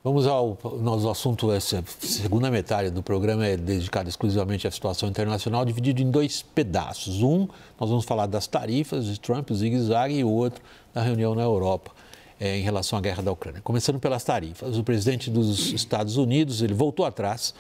Vamos ao nosso assunto. Essa segunda metade do programa é dedicada exclusivamente à situação internacional, dividido em dois pedaços. Nós vamos falar das tarifas de Trump, o zigue-zague, e o outro da reunião na Europa em relação à guerra da Ucrânia. Começando pelas tarifas, o presidente dos Estados Unidos, ele voltou atrás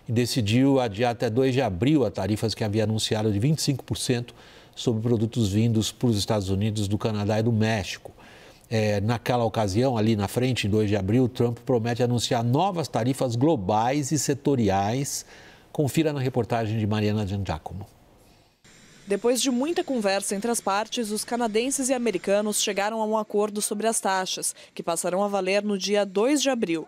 e decidiu adiar até 2 de abril a tarifas que havia anunciado de 25% sobre produtos vindos para os Estados Unidos, do Canadá e do México. Naquela ocasião, ali na frente, em 2 de abril, Trump promete anunciar novas tarifas globais e setoriais. Confira na reportagem de Mariana Giangiacomo. Depois de muita conversa entre as partes, os canadenses e americanos chegaram a um acordo sobre as taxas, que passarão a valer no dia 2 de abril.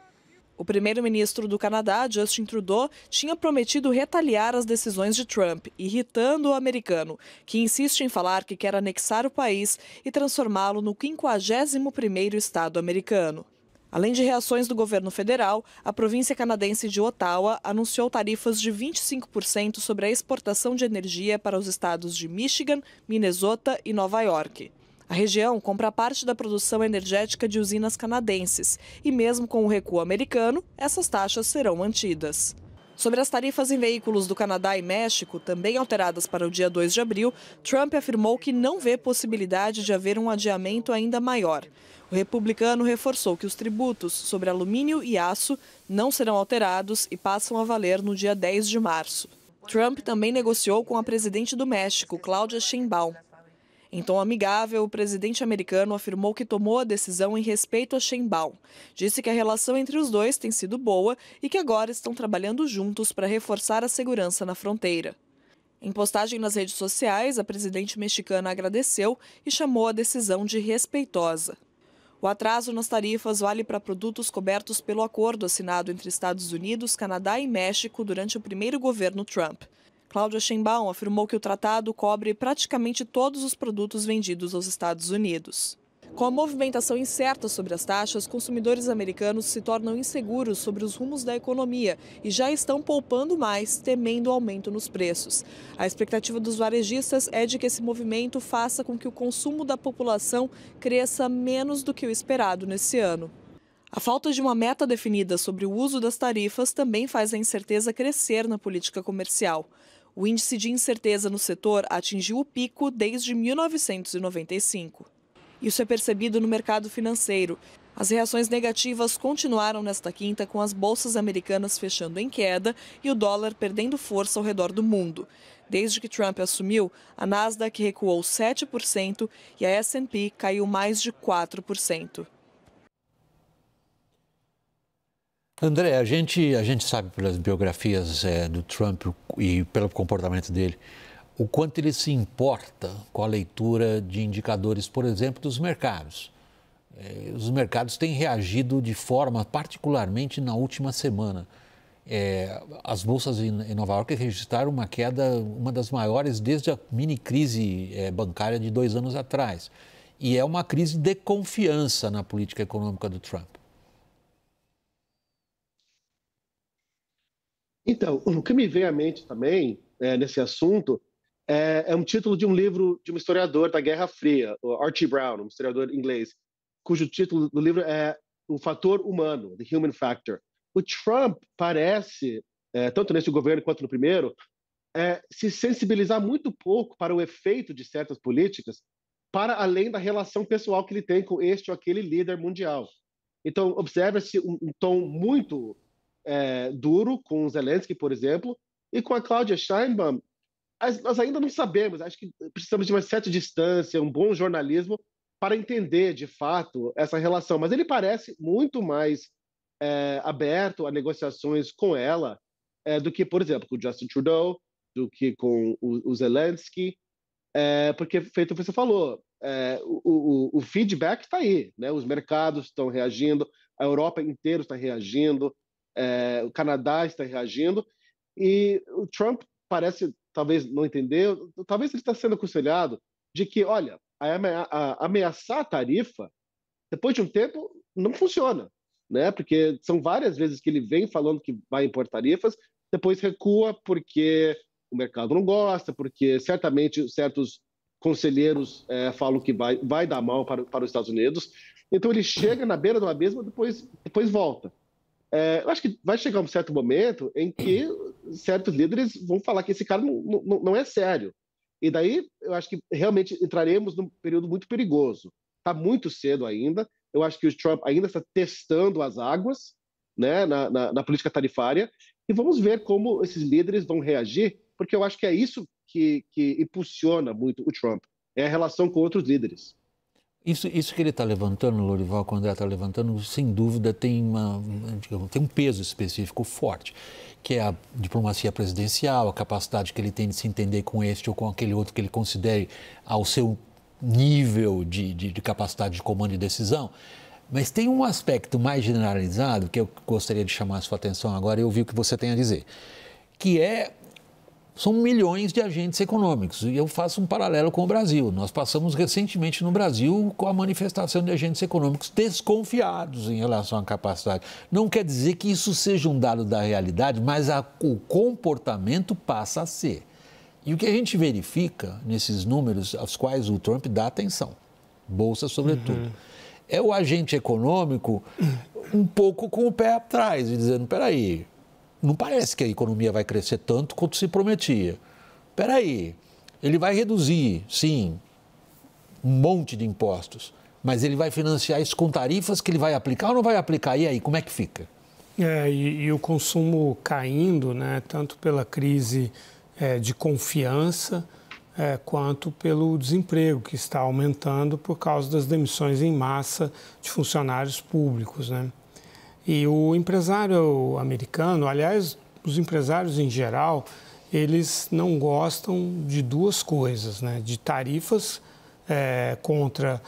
O primeiro-ministro do Canadá, Justin Trudeau, tinha prometido retaliar as decisões de Trump, irritando o americano, que insiste em falar que quer anexar o país e transformá-lo no 51º estado americano. Além de reações do governo federal, a província canadense de Ottawa anunciou tarifas de 25% sobre a exportação de energia para os estados de Michigan, Minnesota e Nova York. A região compra parte da produção energética de usinas canadenses e, mesmo com o recuo americano, essas taxas serão mantidas. Sobre as tarifas em veículos do Canadá e México, também alteradas para o dia 2 de abril, Trump afirmou que não vê possibilidade de haver um adiamento ainda maior. O republicano reforçou que os tributos sobre alumínio e aço não serão alterados e passam a valer no dia 10 de março. Trump também negociou com a presidente do México, Claudia Sheinbaum. Em tom amigável, o presidente americano afirmou que tomou a decisão em respeito a Sheinbaum. Disse que a relação entre os dois tem sido boa e que agora estão trabalhando juntos para reforçar a segurança na fronteira. Em postagem nas redes sociais, a presidente mexicana agradeceu e chamou a decisão de respeitosa. O atraso nas tarifas vale para produtos cobertos pelo acordo assinado entre Estados Unidos, Canadá e México durante o primeiro governo Trump. Claudia Sheinbaum afirmou que o tratado cobre praticamente todos os produtos vendidos aos Estados Unidos. Com a movimentação incerta sobre as taxas, consumidores americanos se tornam inseguros sobre os rumos da economia e já estão poupando mais, temendo o aumento nos preços. A expectativa dos varejistas é de que esse movimento faça com que o consumo da população cresça menos do que o esperado nesse ano. A falta de uma meta definida sobre o uso das tarifas também faz a incerteza crescer na política comercial. O índice de incerteza no setor atingiu o pico desde 1995. Isso é percebido no mercado financeiro. As reações negativas continuaram nesta quinta, com as bolsas americanas fechando em queda e o dólar perdendo força ao redor do mundo. Desde que Trump assumiu, a Nasdaq recuou 7% e a S&P caiu mais de 4%. André, a gente sabe pelas biografias do Trump e pelo comportamento dele, o quanto ele se importa com a leitura de indicadores, por exemplo, dos mercados. Os mercados têm reagido de forma, particularmente na última semana. As bolsas em Nova York registraram uma queda, uma das maiores desde a mini-crise bancária de 2 anos atrás. E é uma crise de confiança na política econômica do Trump. Então, o que me vem à mente também, nesse assunto, é um título de um livro de um historiador da Guerra Fria, o Archie Brown, um historiador inglês, cujo título do livro é O Fator Humano, The Human Factor. O Trump parece, tanto nesse governo quanto no primeiro, se sensibilizar muito pouco para o efeito de certas políticas, para além da relação pessoal que ele tem com este ou aquele líder mundial. Então, observa-se um tom muito duro com o Zelensky, por exemplo, e com a Claudia Sheinbaum, nós ainda não sabemos. Acho que precisamos de uma certa distância, um bom jornalismo para entender, de fato, essa relação. Mas ele parece muito mais aberto a negociações com ela do que, por exemplo, com o Justin Trudeau, do que com o Zelensky, porque, feito o que você falou, o feedback está aí, né? Os mercados estão reagindo, a Europa inteira está reagindo, o Canadá está reagindo, e o Trump parece, talvez, não entender, talvez ele está sendo aconselhado de que, olha, ameaçar a tarifa, depois de um tempo, não funciona, né? Porque são várias vezes que ele vem falando que vai impor tarifas, depois recua porque o mercado não gosta, porque certamente certos conselheiros falam que vai dar mal para os Estados Unidos. Então ele chega na beira do abismo e depois volta. eu acho que vai chegar um certo momento em que certos líderes vão falar que esse cara não é sério. E daí eu acho que realmente entraremos num período muito perigoso. Está muito cedo ainda. Eu acho que o Trump ainda está testando as águas, né, na política tarifária, e vamos ver como esses líderes vão reagir, porque eu acho que é isso que impulsiona muito o Trump, é a relação com outros líderes. Isso que ele está levantando, Lorival, quando ele está levantando, sem dúvida tem um peso específico forte, que é a diplomacia presidencial, a capacidade que ele tem de se entender com este ou com aquele outro que ele considere ao seu nível de capacidade de comando e decisão. Mas tem um aspecto mais generalizado que eu gostaria de chamar a sua atenção agora e ouvir o que você tem a dizer, que são milhões de agentes econômicos. E eu faço um paralelo com o Brasil. Nós passamos recentemente no Brasil com a manifestação de agentes econômicos desconfiados em relação à capacidade. Não quer dizer que isso seja um dado da realidade, mas o comportamento passa a ser. E o que a gente verifica nesses números aos quais o Trump dá atenção, bolsa sobretudo, é o agente econômico um pouco com o pé atrás e dizendo, peraí, não parece que a economia vai crescer tanto quanto se prometia. Espera aí, ele vai reduzir, sim, um monte de impostos, mas ele vai financiar isso com tarifas que ele vai aplicar ou não vai aplicar? E aí, como é que fica? E o consumo caindo, né, tanto pela crise de confiança, quanto pelo desemprego, que está aumentando por causa das demissões em massa de funcionários públicos, né? E o empresário americano, aliás, os empresários em geral, eles não gostam de duas coisas, né? De tarifas contra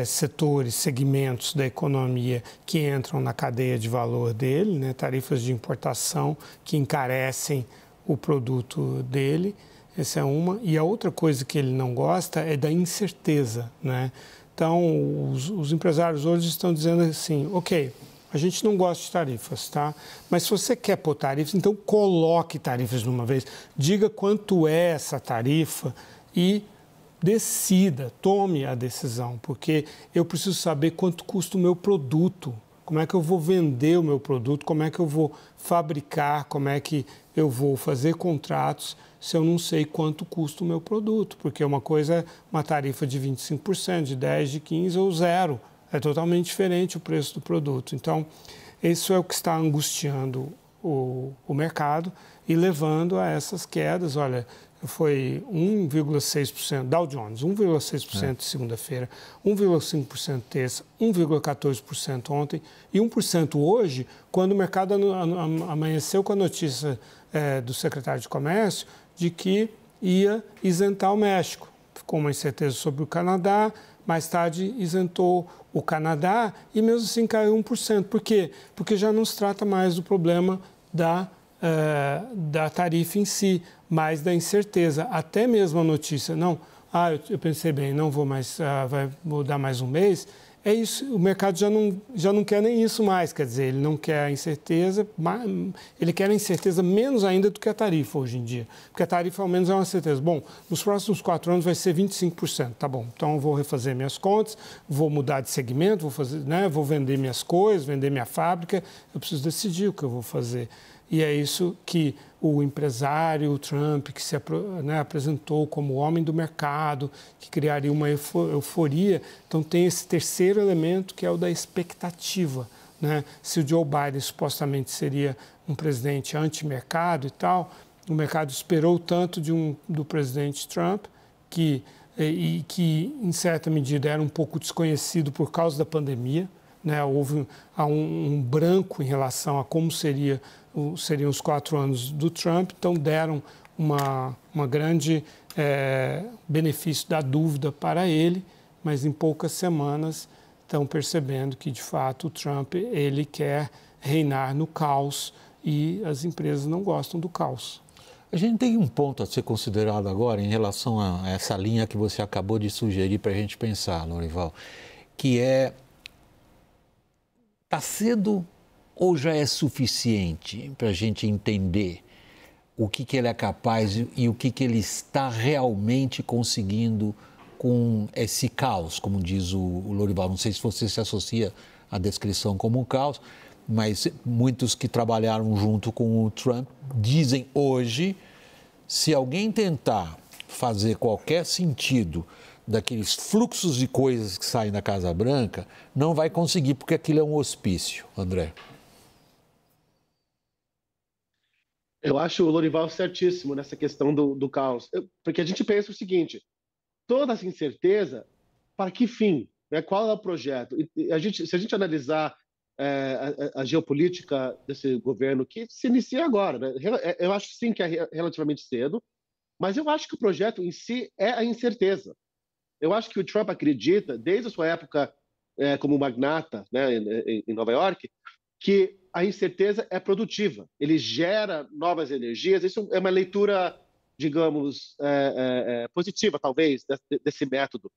setores, segmentos da economia que entram na cadeia de valor dele, né? Tarifas de importação que encarecem o produto dele, essa é uma. E a outra coisa que ele não gosta é da incerteza, né? Então, os empresários hoje estão dizendo assim, ok, a gente não gosta de tarifas, tá? Mas se você quer pôr tarifas, então coloque tarifas de uma vez. Diga quanto é essa tarifa e decida, tome a decisão, porque eu preciso saber quanto custa o meu produto, como é que eu vou vender o meu produto, como é que eu vou fabricar, como é que eu vou fazer contratos se eu não sei quanto custa o meu produto, porque uma coisa é uma tarifa de 25%, de 10%, de 15% ou zero. É totalmente diferente o preço do produto. Então, isso é o que está angustiando o mercado e levando a essas quedas. Olha, foi 1,6%, Dow Jones, 1,6% segunda-feira, 1,5% terça, 1,14% ontem e 1% hoje, quando o mercado amanheceu com a notícia do secretário de Comércio de que ia isentar o México. Ficou uma incerteza sobre o Canadá, mais tarde isentou o Canadá e mesmo assim caiu 1%. Por quê? Porque já não se trata mais do problema da tarifa em si, mas da incerteza. Até mesmo a notícia, eu pensei bem, não vou mais, vai mudar mais um mês. É isso, o mercado já não quer nem isso mais, quer dizer, ele não quer a incerteza, ele quer a incerteza menos ainda do que a tarifa hoje em dia, porque a tarifa ao menos é uma certeza. Bom, nos próximos 4 anos vai ser 25%, tá bom, então eu vou refazer minhas contas, vou mudar de segmento, vou vender minhas coisas, vender minha fábrica, eu preciso decidir o que eu vou fazer. E é isso que o empresário o Trump, que se apresentou como homem do mercado, que criaria uma euforia. Então, tem esse terceiro elemento, que é o da expectativa, né? Se o Joe Biden supostamente seria um presidente anti-mercado e tal, o mercado esperou tanto do presidente Trump, que, em certa medida, era um pouco desconhecido por causa da pandemia, né? Houve um branco em relação a como seriam os 4 anos do Trump, então deram uma grande benefício da dúvida para ele, mas em poucas semanas estão percebendo que, de fato, o Trump ele quer reinar no caos e as empresas não gostam do caos. A gente tem um ponto a ser considerado agora em relação a essa linha que você acabou de sugerir para a gente pensar, Lorival, que está cedo ou já é suficiente para a gente entender o que ele é capaz e o que ele está realmente conseguindo com esse caos, como diz o Lorival? Não sei se você se associa à descrição como um caos. mas muitos que trabalharam junto com o Trump dizem hoje, se alguém tentar fazer qualquer sentido daqueles fluxos de coisas que saem da Casa Branca, não vai conseguir, porque aquilo é um hospício, André. Eu acho o Lorival certíssimo nessa questão do caos, porque a gente pensa o seguinte, toda essa incerteza, para que fim? Né? Qual é o projeto? Se a gente analisar a geopolítica desse governo, que se inicia agora, né? Eu acho sim que é relativamente cedo, mas eu acho que o projeto em si é a incerteza. Eu acho que o Trump acredita, desde a sua época como magnata, né, em Nova York, que a incerteza é produtiva. Ele gera novas energias. Isso é uma leitura, digamos, positiva, talvez, desse método.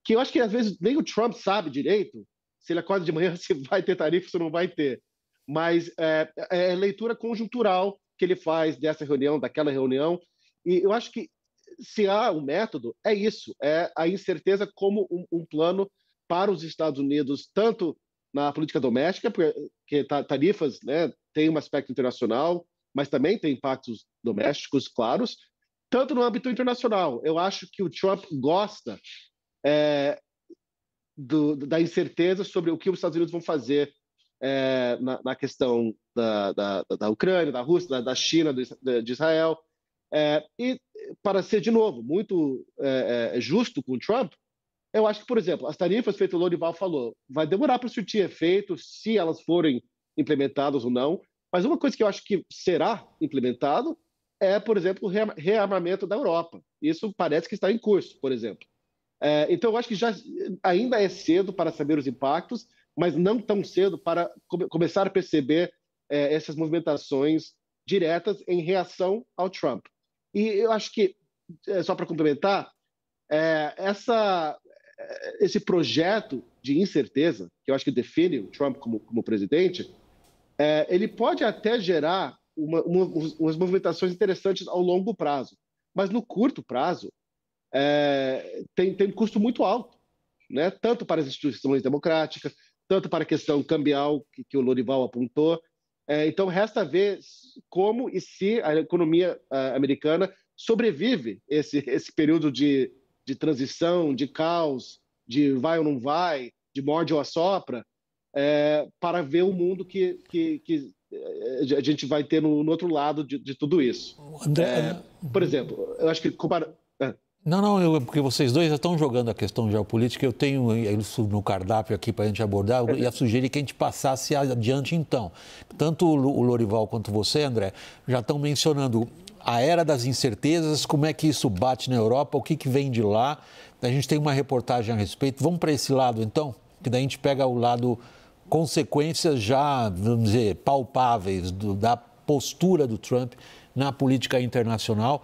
Que eu acho que, às vezes, nem o Trump sabe direito se ele acorda de manhã, se vai ter tarifa, se não vai ter. Mas é leitura conjuntural que ele faz dessa reunião, daquela reunião. E eu acho que, se há um método, é isso. É a incerteza como um plano para os Estados Unidos, tanto na política doméstica, porque tarifas, né, tem um aspecto internacional, mas também tem impactos domésticos claros, tanto no âmbito internacional. Eu acho que o Trump gosta da incerteza sobre o que os Estados Unidos vão fazer na questão da Ucrânia, da Rússia, da China, de Israel. E, para ser, de novo, muito justo com o Trump, eu acho que, por exemplo, as tarifas feitas, o Lorival falou, vai demorar para surtir efeito se elas forem implementadas ou não, mas uma coisa que eu acho que será implementado é, por exemplo, o rearmamento da Europa. Isso parece que está em curso, por exemplo. Então, eu acho que ainda é cedo para saber os impactos, mas não tão cedo para começar a perceber essas movimentações diretas em reação ao Trump. E eu acho que, só para complementar, esse projeto de incerteza, que eu acho que define o Trump como presidente, ele pode até gerar umas movimentações interessantes ao longo prazo, mas no curto prazo tem um custo muito alto, né? Tanto para as instituições democráticas, tanto para a questão cambial que o Lorival apontou. Então, resta ver como e se a economia americana sobrevive esse período de transição, de caos, de vai ou não vai, de morde ou assopra, para ver o mundo que a gente vai ter no outro lado de tudo isso. André, por exemplo, eu acho que... Não, porque vocês dois já estão jogando a questão geopolítica, eu tenho isso no cardápio aqui para a gente abordar, eu ia sugerir que a gente passasse adiante então. Tanto o Lorival quanto você, André, já estão mencionando a era das incertezas, como é que isso bate na Europa, o que vem de lá. A gente tem uma reportagem a respeito. Vamos para esse lado então, que daí a gente pega o lado consequências já, vamos dizer, palpáveis da postura do Trump na política internacional.